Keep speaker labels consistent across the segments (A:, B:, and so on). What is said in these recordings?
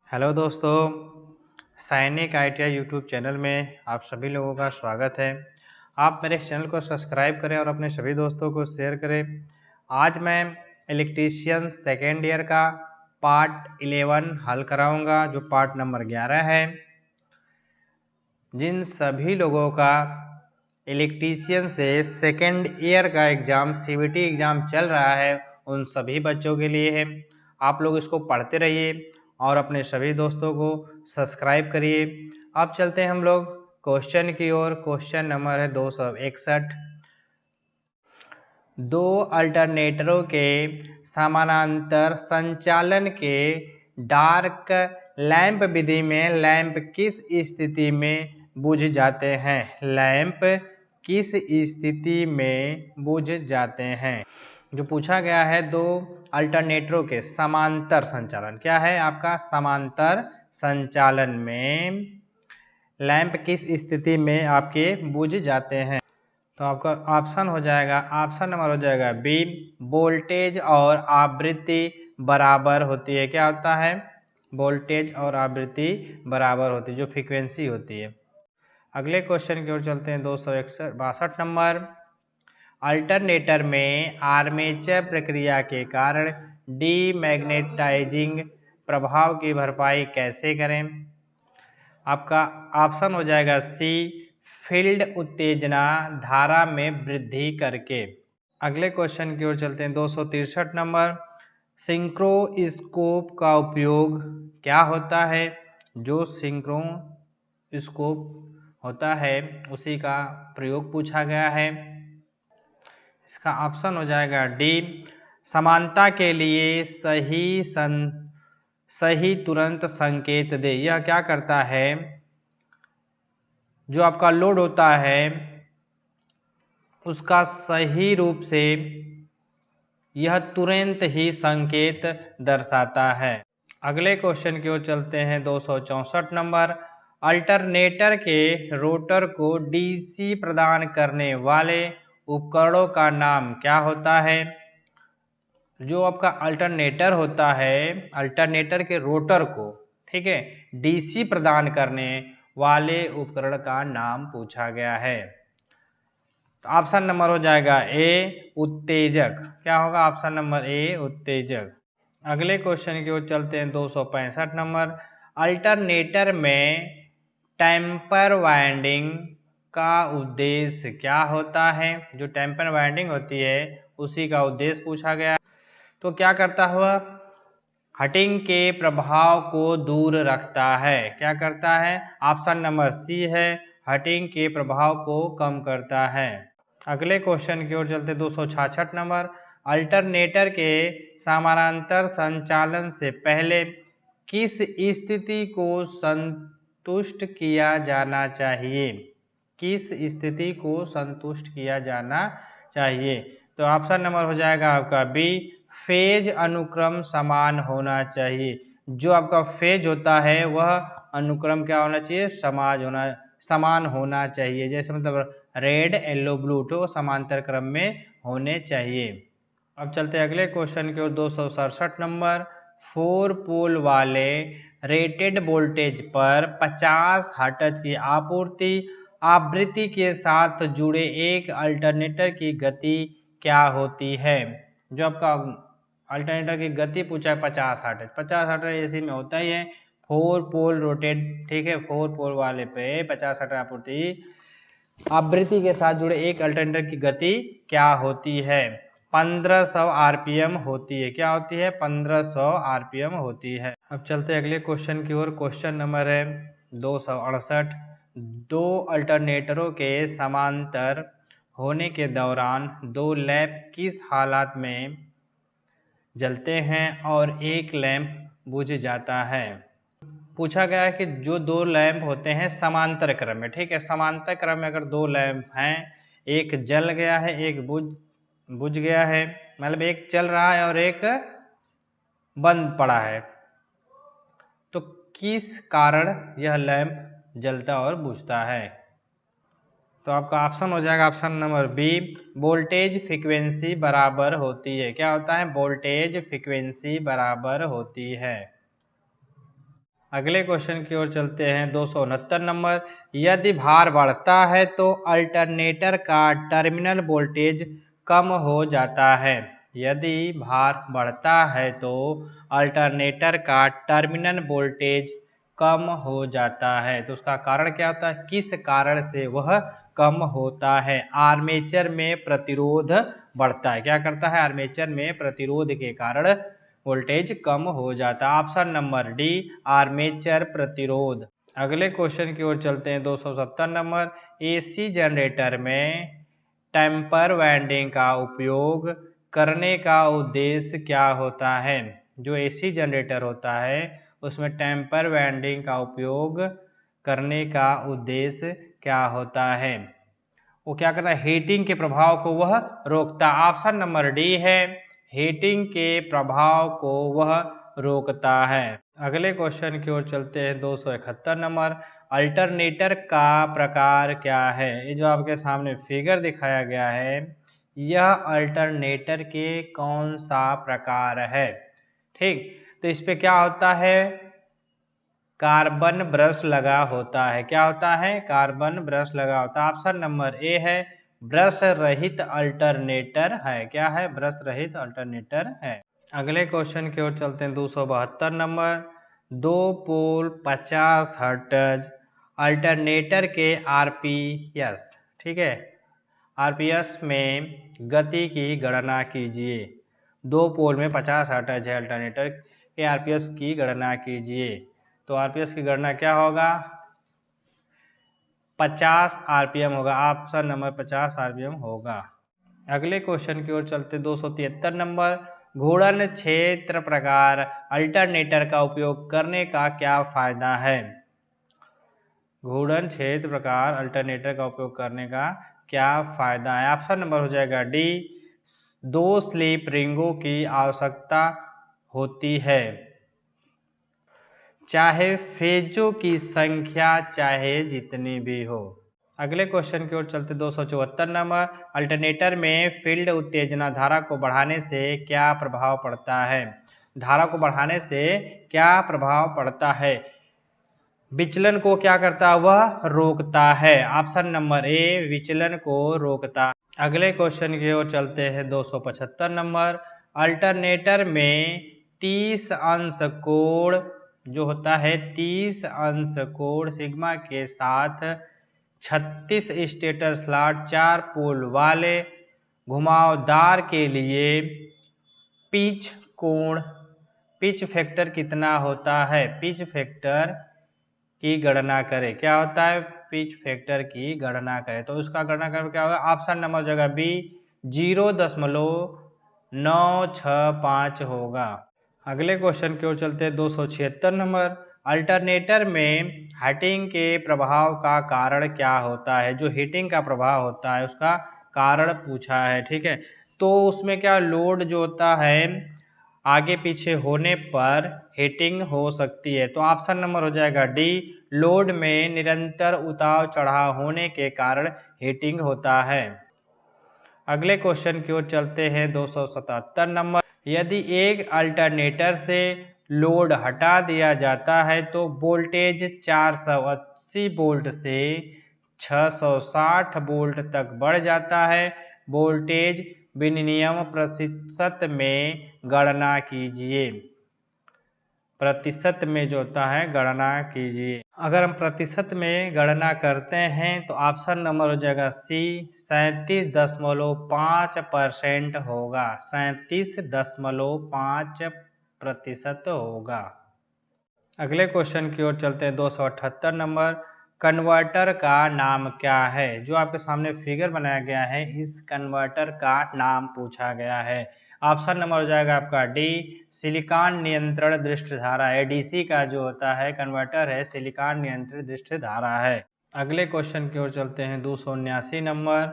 A: Hello दोस्तों, सैनिक ITI YouTube channel में आप सभी लोगों का स्वागत है। आप मेरे चैनल को सब्सक्राइब करें और अपने सभी दोस्तों को शेयर करें। आज मैं इलेक्ट्रीशियन सेकेंड ईयर का पार्ट 11 हल कराऊंगा, जो पार्ट नंबर 11 है। जिन सभी लोगों का इलेक्ट्रीशियन से सेकेंड ईयर का एग्ज़ाम CBT एग्ज़ाम चल रहा है, उन सभी बच्चों के लिए है। आप लोग इसको पढ़ते रहिए और अपने सभी दोस्तों को सब्सक्राइब करिए। अब चलते हैं हम लोग क्वेश्चन की ओर। क्वेश्चन नंबर है 261। दो अल्टरनेटरों के समानांतर संचालन के डार्क लैंप विधि में लैंप किस स्थिति में बुझ जाते हैं? लैंप किस स्थिति में बुझ जाते हैं? जो पूछा गया है, दो अल्टरनेटरों के समांतर संचालन, क्या है आपका समांतर संचालन में लैंप किस स्थिति में आपके बुझ जाते हैं? तो आपका ऑप्शन हो जाएगा, ऑप्शन नंबर हो जाएगा बी, वोल्टेज और आवृत्ति बराबर होती है। क्या होता है? वोल्टेज और आवृत्ति बराबर होती है, जो फ्रीक्वेंसी होती है। अगले क्वेश्चन की ओर चलते हैं। 262 नंबर। अल्टरनेटर में आर्मेचर प्रक्रिया के कारण डीमैग्नेटाइजिंग प्रभाव की भरपाई कैसे करें? आपका ऑप्शन हो जाएगा सी, फील्ड उत्तेजना धारा में वृद्धि करके। अगले क्वेश्चन की ओर चलते हैं। 263 नंबर। सिंक्रोस्कोप का उपयोग क्या होता है? जो सिंक्रोस्कोप होता है उसी का प्रयोग पूछा गया है। इसका ऑप्शन हो जाएगा डी, समानता के लिए सही तुरंत संकेत दे। यह क्या करता है? जो आपका लोड होता है उसका सही रूप से यह तुरंत ही संकेत दर्शाता है। अगले क्वेश्चन की ओर चलते हैं। 264 नंबर। अल्टरनेटर के रोटर को DC प्रदान करने वाले उपकरणों का नाम क्या होता है? जो आपका अल्टरनेटर होता है, अल्टरनेटर के रोटर को, ठीक है, DC प्रदान करने वाले उपकरण का नाम पूछा गया है। तो ऑप्शन नंबर हो जाएगा ए, उत्तेजक। क्या होगा? ऑप्शन नंबर ए, उत्तेजक। अगले क्वेश्चन की ओर चलते हैं। 265 नंबर। अल्टरनेटर में टेम्पर वाइंडिंग का उद्देश्य क्या होता है? जो टेम्पर वाइंडिंग होती है उसी का उद्देश्य पूछा गया। तो क्या करता हुआ? हटिंग के प्रभाव को दूर रखता है। क्या करता है? ऑप्शन नंबर सी है, हटिंग के प्रभाव को कम करता है। अगले क्वेश्चन की ओर चलते 266 नंबर। अल्टरनेटर के समानांतर संचालन से पहले किस स्थिति को संतुष्ट किया जाना चाहिए? किस स्थिति को संतुष्ट किया जाना चाहिए? तो ऑप्शन नंबर हो जाएगा आपका बी, फेज अनुक्रम समान होना चाहिए। जो आपका फेज होता है वह अनुक्रम क्या होना चाहिए? समान होना चाहिए। जैसे मतलब रेड, येलो, ब्लू तो समांतर क्रम में होने चाहिए। अब चलते हैं अगले क्वेश्चन की ओर। 267 नंबर। 4 पोल वाले रेटेड वोल्टेज पर 50 हर्ट्ज की आपूर्ति आवृत्ति के साथ जुड़े एक अल्टरनेटर की गति क्या होती है? जो आपका अल्टरनेटर की गति पूछा है 50 हर्ट्ज। 50 हर्ट्ज AC में होता ही है। 4 पोल रोटेट, ठीक है, 4 पोल वाले पे 50 हर्ट्ज आपूर्ति आवृत्ति के साथ जुड़े एक अल्टरनेटर की गति क्या होती है? 1500 RPM होती है। क्या होती है? 1500 RPM होती है। अब चलते हैं अगले क्वेश्चन की ओर। क्वेश्चन नंबर है 268। दो अल्टरनेटरों के समांतर होने के दौरान दो लैंप किस हालत में जलते हैं और एक लैंप बुझ जाता है? पूछा गया है कि जो दो लैंप होते हैं समांतर क्रम में, ठीक है, समांतर क्रम में अगर दो लैंप हैं, एक जल गया है, एक बुझ गया है, मतलब एक चल रहा है और एक बंद पड़ा है, तो किस कारण यह लैंप जलता और बुझता है? तो आपका ऑप्शन हो जाएगा option number B, voltage frequency बराबर होती है। क्या होता है? वोल्टेज फ्रीक्वेंसी बराबर होती है। अगले क्वेश्चन की ओर चलते हैं 269 नंबर। यदि भार बढ़ता है तो अल्टरनेटर का टर्मिनल वोल्टेज कम हो जाता है। यदि भार बढ़ता है तो अल्टरनेटर का टर्मिनल वोल्टेज कम हो जाता है। तो उसका कारण क्या होता है, किस कारण से वह कम होता है? आर्मेचर में प्रतिरोध बढ़ता है। क्या करता है? आर्मेचर में प्रतिरोध के कारण वोल्टेज कम हो जाता है। ऑप्शन नंबर डी, आर्मेचर प्रतिरोध। अगले क्वेश्चन की ओर चलते हैं 270 नंबर। एसी जनरेटर में टेम्पर वाइंडिंग का उपयोग करने का उद्देश्य क्या होता है? जो एसी जनरेटर होता है उसमें टेम्पर वाइंडिंग का उपयोग करने का उद्देश्य क्या होता है? वो क्या करता है? हीटिंग के प्रभाव को वह रोकता। ऑप्शन नंबर डी है, हीटिंग के प्रभाव को वह रोकता है। अगले क्वेश्चन की ओर चलते हैं 271 नंबर। अल्टरनेटर का प्रकार क्या है? ये जो आपके सामने फिगर दिखाया गया है, यह अल्टरनेटर के कौन सा प्रकार है? ठीक, तो इस पे क्या होता है? कार्बन ब्रश लगा होता है। क्या होता है? कार्बन ब्रश लगा होता है। ऑप्शन नंबर ए है, ब्रश रहित अल्टरनेटर है। क्या है? ब्रश रहित अल्टरनेटर है। अगले क्वेश्चन की ओर चलते हैं 272 नंबर। 2 पोल 50 हर्ट्ज अल्टरनेटर के आरपीएस, ठीक है, आरपीएस में गति की गणना कीजिए। 2 पोल में 50 हर्ट्ज है अल्टरनेटर के आरपीएस की गणना कीजिए। तो आरपीएस की गणना क्या होगा? 50 आरपीएम होगा। ऑप्शन नंबर 50 आरपीएम होगा। अगले क्वेश्चन की ओर चलते 273 नंबर। घूर्णन क्षेत्र प्रकार अल्टरनेटर का उपयोग करने का क्या फायदा है? घूर्णन क्षेत्र प्रकार अल्टरनेटर का उपयोग करने का क्या फायदा है? ऑप्शन नंबर हो जाएगा डी, 2 स्लिप रिंगों की आवश्यकता होती है, चाहे फेजों की संख्या चाहे जितनी भी हो। अगले क्वेश्चन की ओर चलते 274 नंबर। अल्टरनेटर में फील्ड उत्तेजना धारा को बढ़ाने से क्या प्रभाव पड़ता है? धारा को बढ़ाने से क्या प्रभाव पड़ता है? विचलन को क्या करता है? वह रोकता है। ऑप्शन नंबर ए, विचलन को रोकता। अगले क्वेश्चन की ओर चलते हैं 275 नंबर। अल्टरनेटर में 30 अंश कोण जो होता है, 30 अंश कोण सिग्मा के साथ 36 स्टेटर स्लॉट 4 पोल वाले घुमावदार के लिए पिच कोण, पिच फैक्टर कितना होता है? पिच फैक्टर की गणना करें। क्या होता है? पिच फैक्टर की गणना करें। तो उसका गणना करें क्या होगा? ऑप्शन नंबर जगह बी, 0.965 होगा। अगले क्वेश्चन की ओर चलते हैं 276 नंबर। अल्टरनेटर में हीटिंग के प्रभाव का कारण क्या होता है? जो हीटिंग का प्रभाव होता है उसका कारण पूछा है, ठीक है। तो उसमें क्या, लोड जो होता है आगे पीछे होने पर हीटिंग हो सकती है। तो ऑप्शन नंबर हो जाएगा डी, लोड में निरंतर उतार चढ़ाव होने के कारण हीटिंग होता है। अगले क्वेश्चन की ओर चलते हैं 277 नंबर। यदि एक अल्टरनेटर से लोड हटा दिया जाता है तो वोल्टेज 480 वोल्ट से 660 वोल्ट तक बढ़ जाता है। वोल्टेज विनिमय प्रतिशत में गणना कीजिए। प्रतिशत में जो होता है गणना कीजिए। अगर हम प्रतिशत में गणना करते हैं तो ऑप्शन नंबर हो जाएगा सी, 37.5% होगा। 37.5% होगा। अगले क्वेश्चन की ओर चलते हैं 278 नंबर। कन्वर्टर का नाम क्या है? जो आपके सामने फिगर बनाया गया है, इस कन्वर्टर का नाम पूछा गया है। ऑप्शन नंबर हो जाएगा आपका डी, सिलिकॉन नियंत्रण दृष्टि धारा। एडीसी का जो होता है कन्वर्टर है, सिलिकॉन नियंत्रित दृष्टि धारा है। अगले क्वेश्चन की ओर चलते हैं 279 नंबर।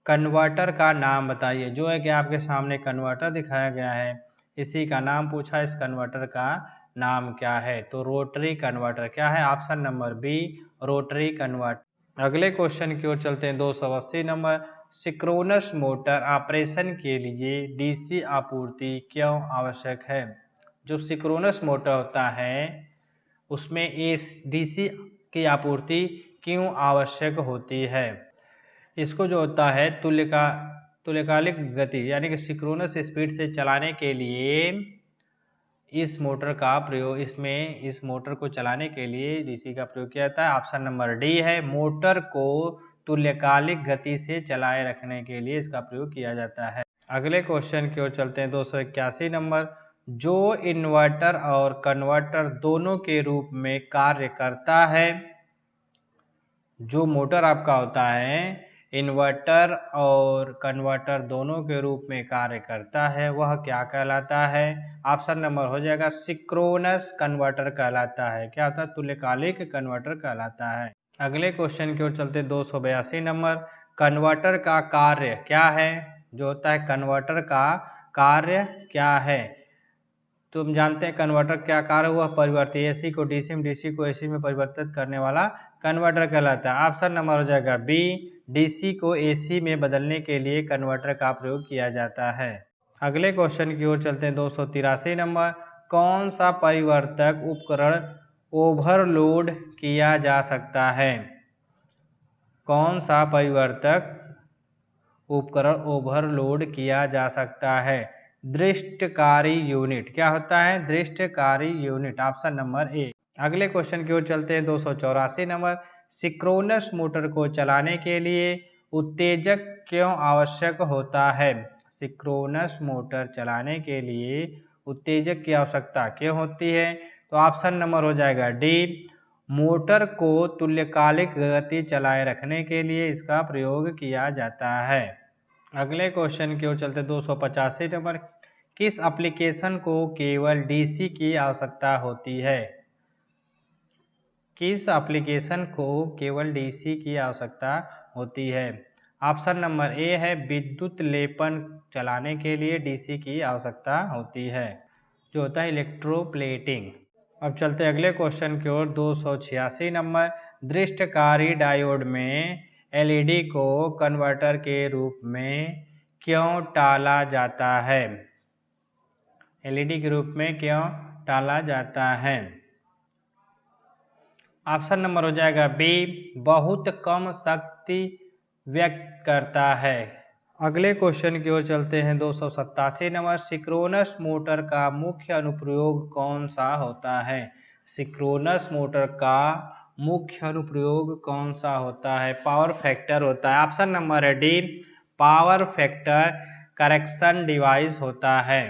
A: कन्वर्टर का नाम बताइए। जो है कि आपके सामने कन्वर्टर दिखाया गया है, इसी का नाम पूछा। इस कन्वर्टर का नाम क्या है? तो रोटरी कन्वर्टर। क्या है? Option number B, rotary converter. अगले क्वेश्चन की ओर चलते हैं 280 नंबर। सिंक्रोनस मोटर ऑपरेशन के लिए डीसी आपूर्ति क्यों आवश्यक है? जो सिंक्रोनस मोटर होता है उसमें डीसी की आपूर्ति क्यों आवश्यक होती है? इसको जो होता है तुल्यकालिक गति यानी कि सिंक्रोनस स्पीड से चलाने के लिए इस मोटर को चलाने के लिए डीसी का प्रयोग किया जाता है। ऑप्शन नंबर डी है, मोटर को तुल्यकालिक गति से चलाए रखने के लिए इसका प्रयोग किया जाता है। अगले क्वेश्चन की ओर चलते हैं। 281 नंबर, जो इन्वर्टर और कन्वर्टर दोनों के रूप में कार्य करता है, जो मोटर आपका होता है इन्वर्टर और कन्वर्टर दोनों के रूप में कार्य करता है, वह क्या कहलाता है? ऑप्शन नंबर हो जाएगा सिंक्रोनस कन्वर्टर कहलाता है। क्या होता है? तुल्यकालिक कन्वर्टर कहलाता है। अगले क्वेश्चन की ओर चलते 282 नंबर, कन्वर्टर का कार्य क्या है? जो होता है कन्वर्टर का कार्य क्या है? तुम जानते हैं कन्वर्टर क्या कार्य हुआ? परिवर्तित एसी को डीसी में, डीसी को एसी में परिवर्तित करने वाला कन्वर्टर कहलाता है। ऑप्शन नंबर हो जाएगा बी, डीसी को एसी में बदलने के लिए कन्वर्टर का प्रयोग किया जाता है। अगले क्वेश्चन की ओर चलते हैं। 283 नंबर, कौन सा परिवर्तक उपकरण ओवरलोड किया जा सकता है? कौन सा परिवर्तक उपकरण ओवरलोड किया जा सकता है? दृष्टकारी यूनिट। क्या होता है? दृष्टकारी यूनिट। Option number A. अगले क्वेश्चन की ओर चलते हैं। 284 नंबर, सिंक्रोनस मोटर को चलाने के लिए उत्तेजक क्यों आवश्यक होता है? सिंक्रोनस मोटर चलाने के लिए उत्तेजक की आवश्यकता क्यों होती है? तो ऑप्शन नंबर हो जाएगा डी, मोटर को तुल्यकालिक गति चलाए रखने के लिए इसका प्रयोग किया जाता है। अगले क्वेश्चन की ओर चलते 285 नंबर, किस एप्लीकेशन को केवल डीसी की आवश्यकता होती है? किस एप्लीकेशन को केवल डीसी की आवश्यकता होती है? ऑप्शन नंबर ए है, विद्युत लेपन चलाने के लिए डीसी की आवश्यकता होती है, जो होता है इलेक्ट्रोप्लेटिंग। अब चलते हैं अगले क्वेश्चन की ओर। 286 नंबर, दृष्टकारी डायोड में एलईडी को कन्वर्टर के रूप में क्यों टाला जाता है? एलईडी के रूप में क्यों टाला जाता है? ऑप्शन नंबर हो जाएगा बी, बहुत कम शक्ति व्यक्त करता है। अगले क्वेश्चन की ओर चलते हैं। 287 नंबर, सिंक्रोनस मोटर का मुख्य अनुप्रयोग कौन सा होता है? सिंक्रोनस मोटर का मुख्य अनुप्रयोग कौन सा होता है? पावर फैक्टर होता है। ऑप्शन नंबर है D, power factor correction device होता है।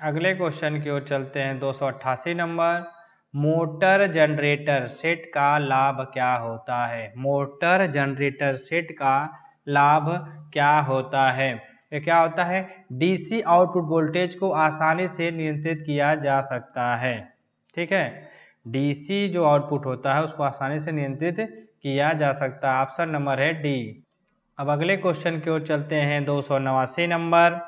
A: अगले क्वेश्चन की ओर चलते हैं। 288 नंबर, मोटर जनरेटर सेट का लाभ क्या होता है? मोटर जनरेटर सेट का लाभ क्या होता है? ये क्या होता है? डीसी आउटपुट वोल्टेज को आसानी से नियंत्रित किया जा सकता है। ठीक है, डीसी जो आउटपुट होता है उसको आसानी से नियंत्रित किया जा सकता है। ऑप्शन नंबर है डी। अब अगले क्वेश्चन की ओर चलते हैं। 289 नंबर,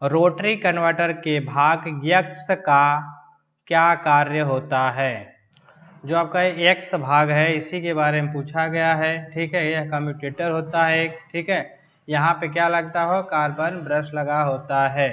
A: रोटरी कन्वर्टर के भाग यक्स का क्या कार्य होता है? जो आपका एक्स भाग है इसी के बारे में पूछा गया है। ठीक है, यह कम्यूटेटर होता है। ठीक है, यहाँ पे क्या लगता हो? कार्बन ब्रश लगा होता है।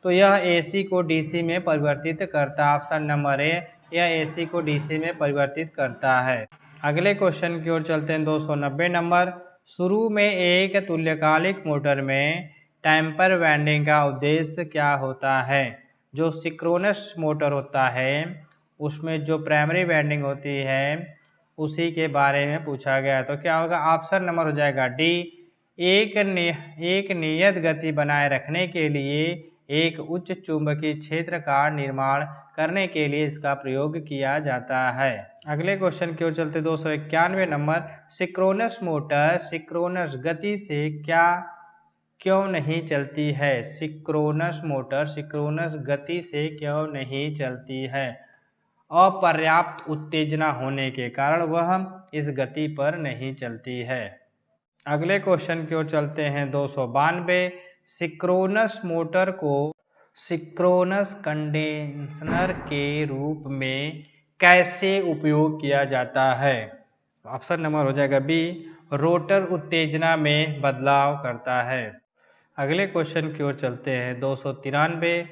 A: तो यह एसी को डीसी में परिवर्तित करता है। ऑप्शन नंबर ए, यह एसी को डीसी में परिवर्तित करता है। अगले क्वेश्चन की ओर चलते हैं। 290 नंबर, शुरू में एक तुल्यकालिक मोटर में टेम्पर वाइंडिंग का उद्देश्य क्या होता है? जो सिंक्रोनस मोटर होता है उसमें जो प्राइमरी वाइंडिंग होती है उसी के बारे में पूछा गया। तो क्या होगा? ऑप्शन नंबर हो जाएगा डी, एक नियत गति बनाए रखने के लिए एक उच्च चुंबकीय क्षेत्र का निर्माण करने के लिए इसका प्रयोग किया जाता है। अगले क्वेश्चन की ओर चलते 291 नंबर, सिंक्रोनस मोटर सिंक्रोनस गति से क्यों नहीं चलती है? सिंक्रोनस मोटर सिंक्रोनस गति से क्यों नहीं चलती है? अपर्याप्त उत्तेजना होने के कारण वह इस गति पर नहीं चलती है। अगले क्वेश्चन की ओर चलते हैं। 292, सिंक्रोनस मोटर को सिंक्रोनस कंडेंसर के रूप में कैसे उपयोग किया जाता है? ऑप्शन नंबर हो जाएगा बी, रोटर उत्तेजना में बदलाव करता है। अगले क्वेश्चन की ओर चलते हैं। 293,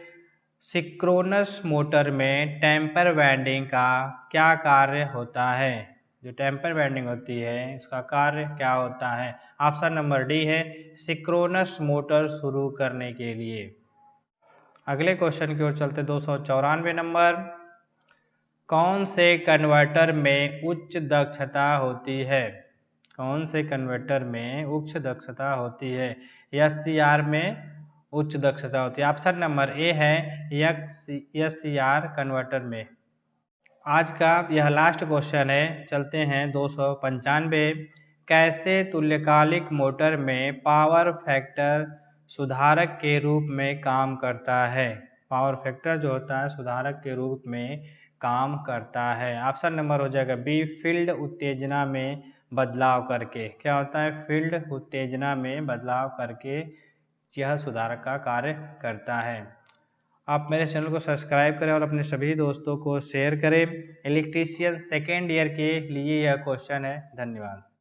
A: सिंक्रोनस मोटर में टेम्पर वाइंडिंग का क्या कार्य होता है? जो टेम्पर वाइंडिंग होती है इसका कार्य क्या होता है? ऑप्शन नंबर डी है सिंक्रोनस मोटर शुरू करने के लिए। अगले क्वेश्चन की ओर चलते 294 नंबर। कौन से कन्वर्टर में उच्च दक्षता होती है? कौन से कन्वर्टर में उच्च दक्षता होती है? एससीआर में उच्च दक्षता होती है। ऑप्शन नंबर ए है एससीआर कन्वर्टर में। आज का यह लास्ट क्वेश्चन है, चलते हैं 295। कैसे तुल्यकालिक मोटर में पावर फैक्टर सुधारक के रूप में काम करता है? पावर फैक्टर जो होता है सुधारक के रूप में काम करता है। ऑप्शन नंबर हो जाएगा बी फील्ड उत्तेजना में बदलाव करके। क्या होता है? फील्ड उत्तेजना में बदलाव करके यह सुधारक का कार्य करता है। आप मेरे चैनल को सब्सक्राइब करें और अपने सभी दोस्तों को शेयर करें। इलेक्ट्रीशियन सेकेंड ईयर के लिए यह क्वेश्चन है। धन्यवाद।